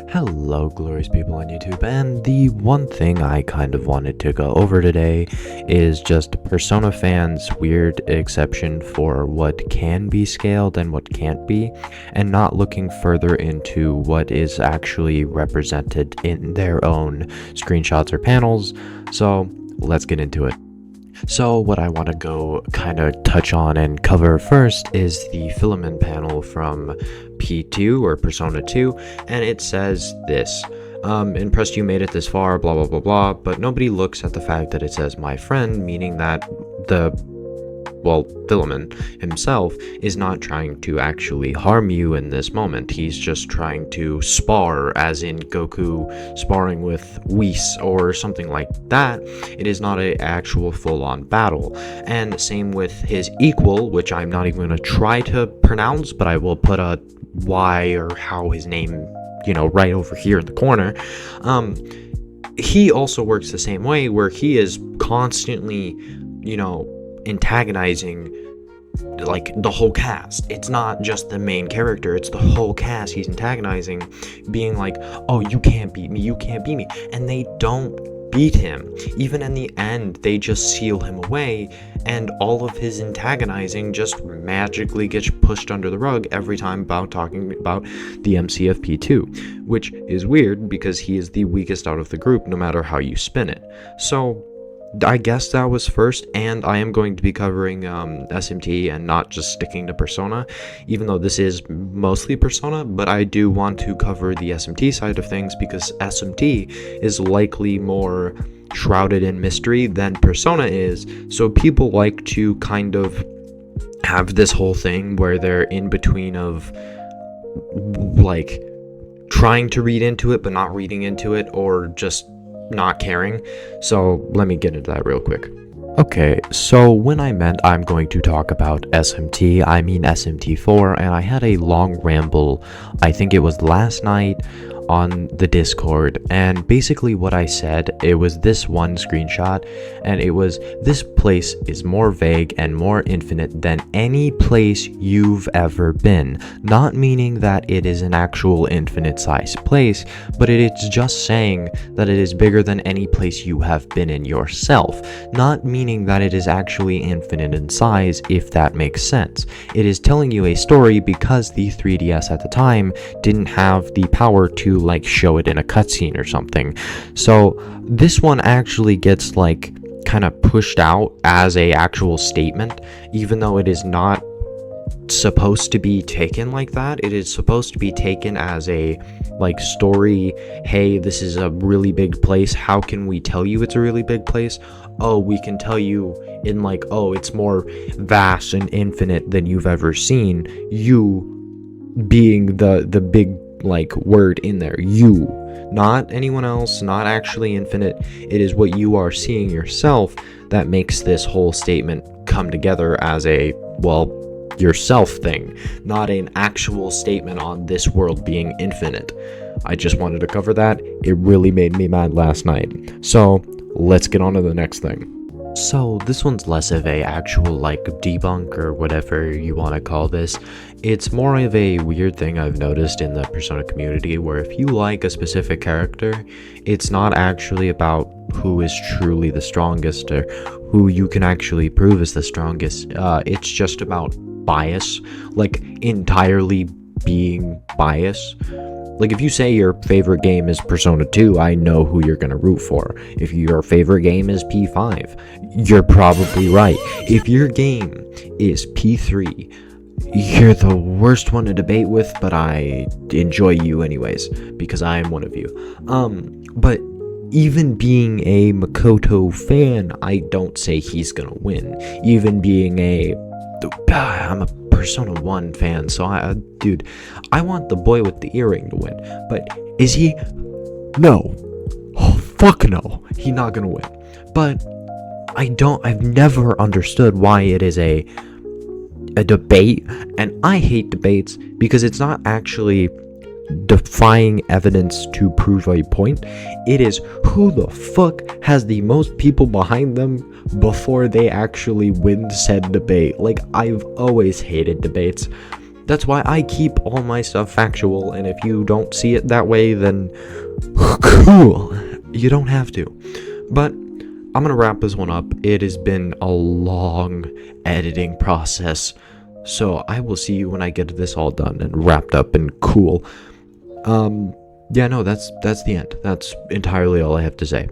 Hello, glorious people on YouTube, and the one thing I kind of wanted to go over today is just Persona fans' weird exception for what can be scaled and what can't be, and not looking further into what is actually represented in their own screenshots or panels. So let's get into it. So what I want to go kind of touch on and cover first is the filament panel from P2 or Persona 2, and it says this. Impressed you made it this far, blah blah blah blah, but nobody looks at the fact that it says my friend, meaning that Filament himself is not trying to actually harm you in this moment. He's just trying to spar, as in Goku sparring with Whis or something like that. It is not an actual full-on battle. And same with his equal, which I'm not even going to try to pronounce, but I will put a Y or how his name, right over here in the corner. He also works the same way, where he is constantly, antagonizing like the whole cast. It's not just the main character, it's the whole cast he's antagonizing, being like, oh, you can't beat me, and they don't beat him. Even in the end, they just seal him away, and all of his antagonizing just magically gets pushed under the rug every time about talking about the MCFP2, which is weird because he is the weakest out of the group no matter how you spin it. So I guess that was first, and I am going to be covering SMT and not just sticking to Persona, even though this is mostly Persona, but I do want to cover the SMT side of things because SMT is likely more shrouded in mystery than Persona is, so people like to kind of have this whole thing where they're in between of like trying to read into it but not reading into it, or just not caring. So let me get into that real quick. Okay, so when I meant I'm going to talk about SMT, I mean SMT4, and I had a long ramble, I think it was last night, on the Discord, and basically what I said, it was this one screenshot, and it was, this place is more vague and more infinite than any place you've ever been. Not meaning that it is an actual infinite size place, but it is just saying that it is bigger than any place you have been in yourself. Not meaning that it is actually infinite in size, if that makes sense. It is telling you a story because the 3DS at the time didn't have the power to like show it in a cutscene or something. So this one actually gets like kind of pushed out as a actual statement, even though it is not supposed to be taken like that. It is supposed to be taken as a like story. Hey, this is a really big place. How can we tell you it's a really big place? Oh, we can tell you in like, oh, it's more vast and infinite than you've ever seen. You being the big like word in there, you, not anyone else, not actually infinite. It is what you are seeing yourself that makes this whole statement come together as a, yourself thing, not an actual statement on this world being infinite. I just wanted to cover that. It really made me mad last night. So let's get on to the next thing. So this one's less of a actual like debunk or whatever you want to call this. It's more of a weird thing I've noticed in the Persona community, where if you like a specific character, it's not actually about who is truly the strongest or who you can actually prove is the strongest. It's just about bias, like entirely being biased. Like, if you say your favorite game is Persona 2, I know who you're going to root for. If your favorite game is P5, you're probably right. If your game is P3, you're the worst one to debate with, but I enjoy you anyways, because I am one of you. But even being a Makoto fan, I don't say he's going to win. Even being I'm a Persona 1 fan, so I want the boy with the earring to win. But is he? No. Oh, fuck no. He's not gonna win. But I've never understood why it is a debate, and I hate debates because it's not actually defying evidence to prove a point. It is who the fuck has the most people behind them before they actually win said debate. Like, I've always hated debates. That's why I keep all my stuff factual, and if you don't see it that way, then cool. You don't have to. But I'm gonna wrap this one up. It has been a long editing process, so I will see you when I get this all done and wrapped up and cool. Yeah, no, that's the end. That's entirely all I have to say.